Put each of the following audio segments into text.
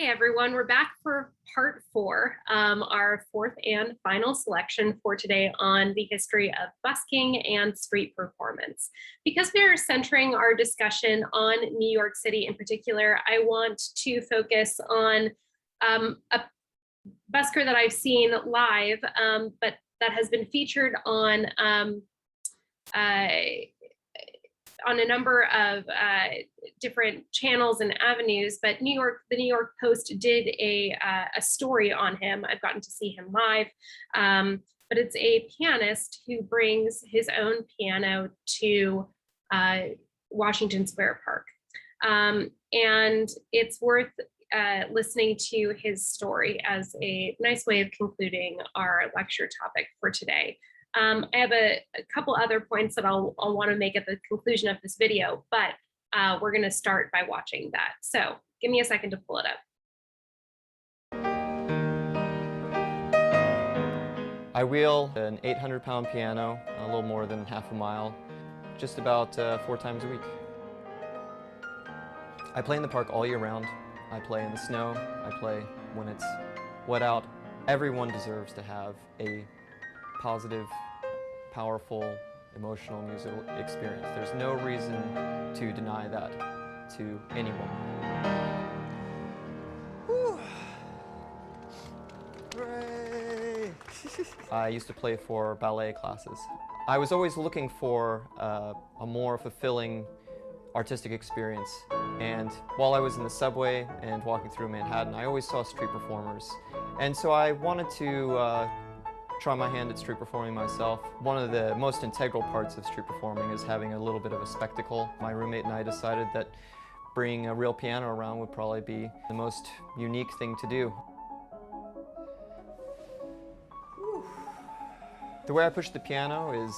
Hey everyone, we're back for part 4, our fourth and final selection for today on the history of busking and street performance. Because we are centering our discussion on New York City in particular, I want to focus on a busker that I've seen live, but that has been featured on a number of different channels and avenues, but the New York Post did a story on him. I've gotten to see him live, but it's a pianist who brings his own piano to Washington Square Park. And it's worth listening to his story as a nice way of concluding our lecture topic for today. I have a couple other points that I'll want to make at the conclusion of this video, but we're going to start by watching that. So give me a second to pull it up. I wheel an 800-pound piano a little more than half a mile, just about 4 times a week. I play in the park all year round. I play in the snow. I play when it's wet out. Everyone deserves to have a positive, powerful, emotional musical experience. There's no reason to deny that to anyone. Whew. Hooray! I used to play for ballet classes. I was always looking for a more fulfilling artistic experience. And while I was in the subway and walking through Manhattan, I always saw street performers. And so I wanted to try my hand at street performing myself. One of the most integral parts of street performing is having a little bit of a spectacle. My roommate and I decided that bringing a real piano around would probably be the most unique thing to do. The way I push the piano is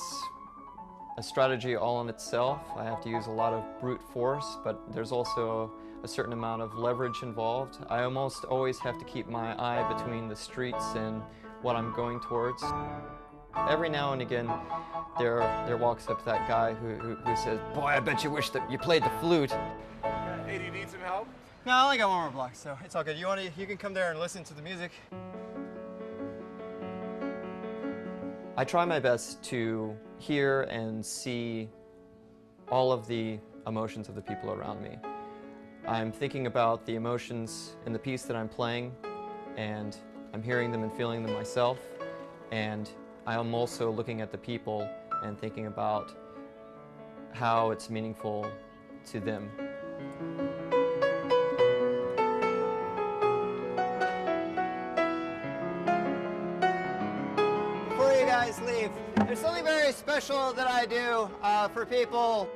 a strategy all in itself. I have to use a lot of brute force, but there's also a certain amount of leverage involved. I almost always have to keep my eye between the streets and what I'm going towards. Every now and again, there walks up that guy who says, "Boy, I bet you wish that you played the flute." Hey, do you need some help? No, I only got 1 more block, so it's all good. You can come there and listen to the music. I try my best to hear and see all of the emotions of the people around me. I'm thinking about the emotions in the piece that I'm playing, and I'm hearing them and feeling them myself, and I'm also looking at the people and thinking about how it's meaningful to them. Before you guys leave, there's something very special that I do for people.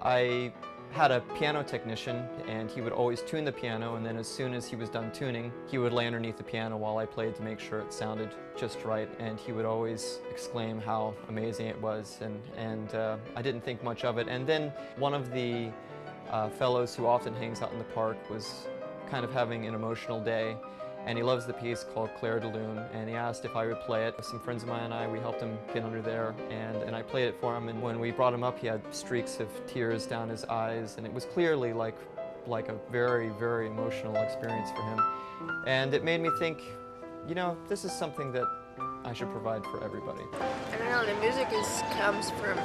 I had a piano technician, and he would always tune the piano, and then as soon as he was done tuning, he would lay underneath the piano while I played to make sure it sounded just right, and he would always exclaim how amazing it was, and I didn't think much of it. And then one of the fellows who often hangs out in the park was kind of having an emotional day, and he loves the piece called Clair de Lune, and he asked if I would play it. Some friends of mine and I, we helped him get under there, and I played it for him, and when we brought him up, he had streaks of tears down his eyes, and it was clearly like a very, very emotional experience for him. And it made me think, you know, this is something that I should provide for everybody. I don't know, the music comes from,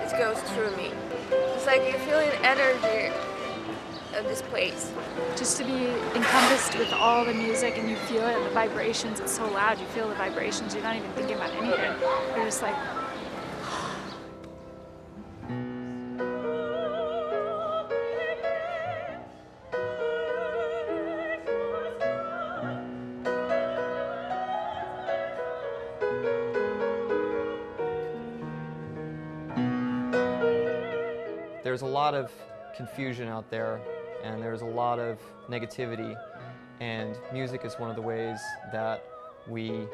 it goes through me. It's like you're feeling energy of this place. Just to be encompassed with all the music and you feel it, the vibrations, it's so loud, you feel the vibrations, you're not even thinking about anything. You're just like, There's a lot of confusion out there, and there's a lot of negativity, and music is one of the ways that we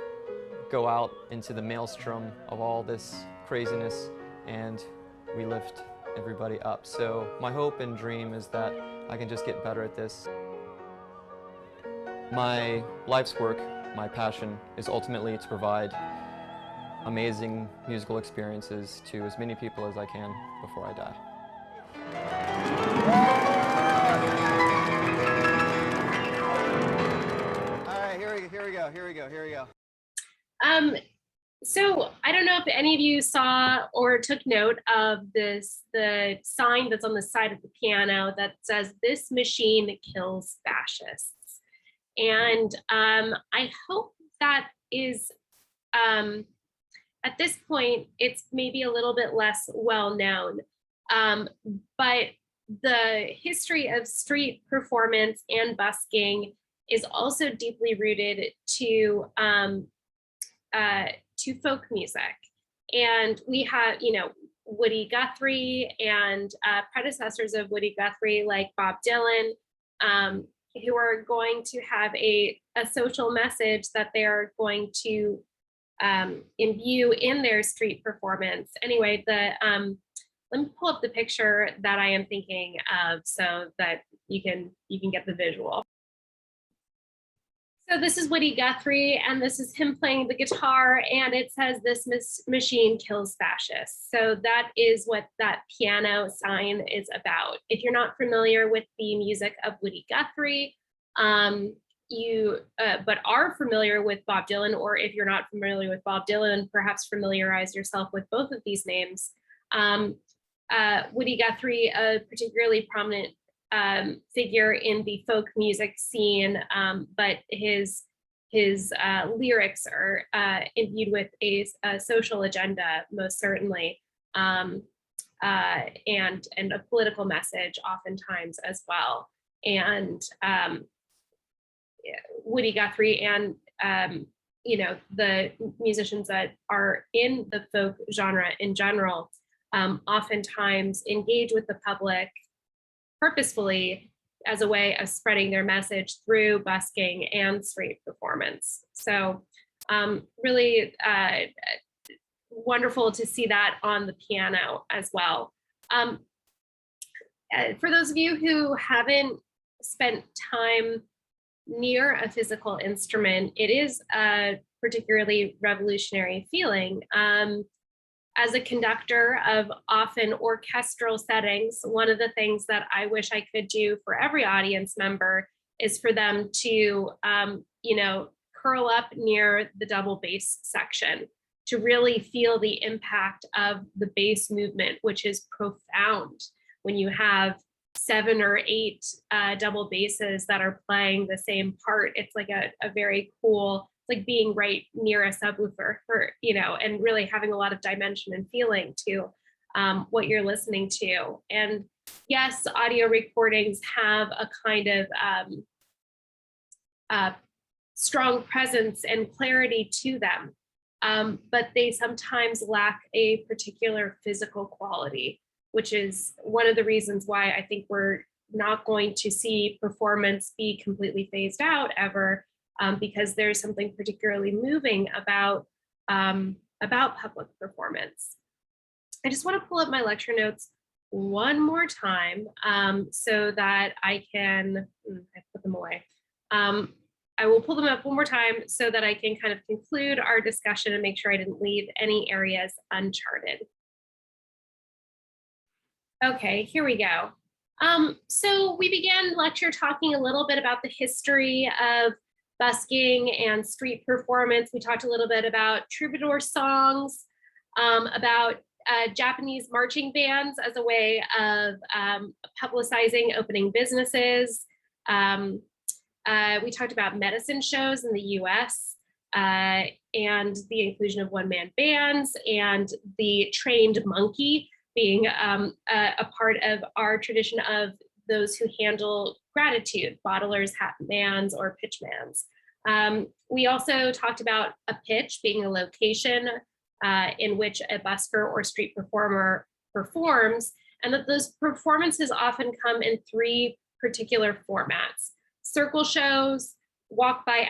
go out into the maelstrom of all this craziness and we lift everybody up. So my hope and dream is that I can just get better at this. My life's work, my passion, is ultimately to provide amazing musical experiences to as many people as I can before I die. So I don't know if any of you saw or took note of the sign that's on the side of the piano that says, "This machine kills fascists." And I hope that is, at this point, it's maybe a little bit less well known. But the history of street performance and busking is also deeply rooted to folk music. And we have, Woody Guthrie and predecessors of Woody Guthrie, like Bob Dylan, who are going to have a social message that they're going to imbue in their street performance. Anyway, let me pull up the picture that I am thinking of so that you can get the visual. So this is Woody Guthrie, and this is him playing the guitar, and it says, "This machine kills fascists." So that is what that piano sign is about. If you're not familiar with the music of Woody Guthrie, but are familiar with Bob Dylan, or if you're not familiar with Bob Dylan, perhaps familiarize yourself with both of these names. Woody Guthrie, a particularly prominent figure in the folk music scene, but his lyrics are imbued with a social agenda, most certainly, and a political message oftentimes as well. And Woody Guthrie and the musicians that are in the folk genre in general oftentimes engage with the public purposefully as a way of spreading their message through busking and street performance. So really wonderful to see that on the piano as well. For those of you who haven't spent time near a physical instrument, it is a particularly revolutionary feeling. As a conductor of often orchestral settings, one of the things that I wish I could do for every audience member is for them to, curl up near the double bass section to really feel the impact of the bass movement, which is profound when you have 7 or 8 double basses that are playing the same part. It's like a very cool, it's like being right near a subwoofer and really having a lot of dimension and feeling to what you're listening to. And yes, audio recordings have a kind of strong presence and clarity to them, but they sometimes lack a particular physical quality, which is one of the reasons why I think we're not going to see performance be completely phased out ever, because there's something particularly moving about public performance. I just want to pull up my lecture notes one more time so that I can, I put them away. I will pull them up one more time so that I can kind of conclude our discussion and make sure I didn't leave any areas uncharted. Okay, here we go. So we began lecture talking a little bit about the history of busking and street performance. We talked a little bit about troubadour songs, about Japanese marching bands as a way of publicizing opening businesses. We talked about medicine shows in the US and the inclusion of one-man bands and the trained monkey being a part of our tradition of those who handle gratitude, bottlers, hatmans, or pitchmans. We also talked about a pitch being a location in which a busker or street performer performs, and that those performances often come in 3 particular formats: circle shows, walk by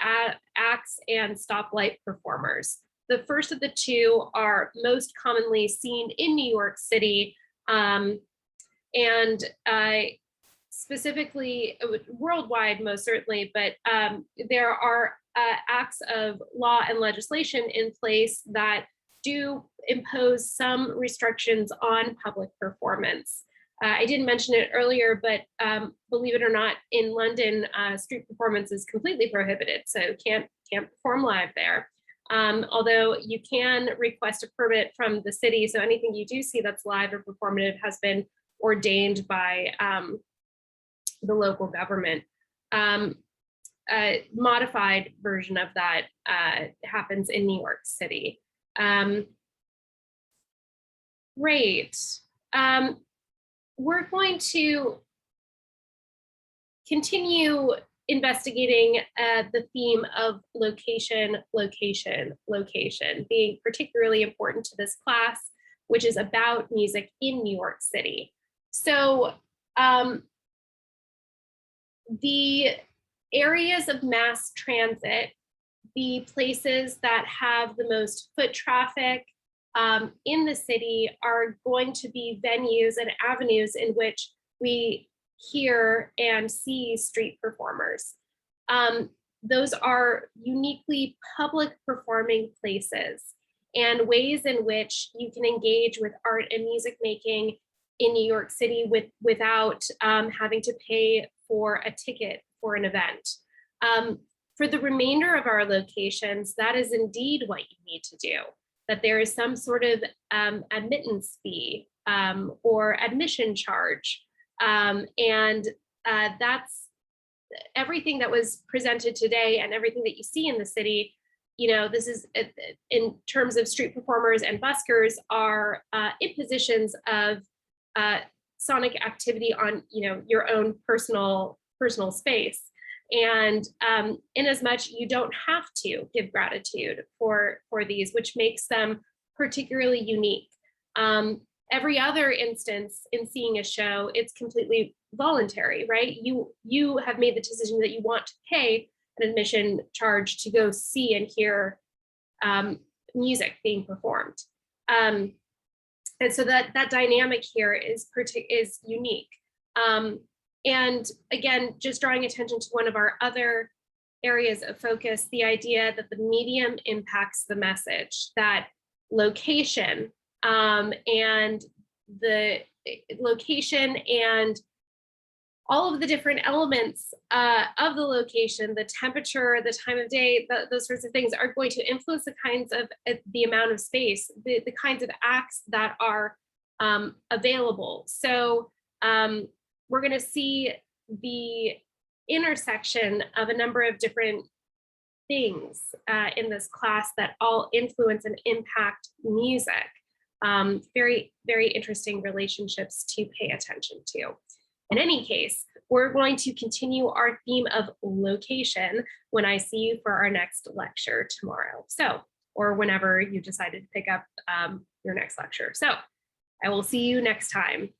acts, and stoplight performers. The first of the 2 are most commonly seen in New York City, and specifically worldwide, most certainly, but there are acts of law and legislation in place that do impose some restrictions on public performance. I didn't mention it earlier, but believe it or not, in London, street performance is completely prohibited, so can't perform live there. Although you can request a permit from the city, so anything you do see that's live or performative has been ordained by the local government. A modified version of that happens in New York City. Great. We're going to continue investigating the theme of location, location, location, being particularly important to this class, which is about music in New York City. So the areas of mass transit, the places that have the most foot traffic in the city are going to be venues and avenues in which we hear and see street performers. Those are uniquely public performing places and ways in which you can engage with art and music making in New York City without having to pay for a ticket for an event. For the remainder of our locations, that is indeed what you need to do, that there is some sort of admittance fee or admission charge. And that's everything that was presented today and everything that you see in the city. You know, this is in terms of street performers and buskers are impositions of sonic activity on, you know, your own personal space. And in as much you don't have to give gratitude for these, which makes them particularly unique. Every other instance in seeing a show, it's completely voluntary, right? You have made the decision that you want to pay an admission charge to go see and hear music being performed. And so that dynamic here is unique. And again, just drawing attention to one of our other areas of focus, the idea that the medium impacts the message, that location and the location and all of the different elements of the location, the temperature, the time of day, those sorts of things are going to influence the kinds of the amount of space, the kinds of acts that are available. So we're going to see the intersection of a number of different things in this class that all influence and impact music. Very, very interesting relationships to pay attention to. In any case, we're going to continue our theme of location when I see you for our next lecture tomorrow. So, or whenever you decided to pick up your next lecture. So I will see you next time.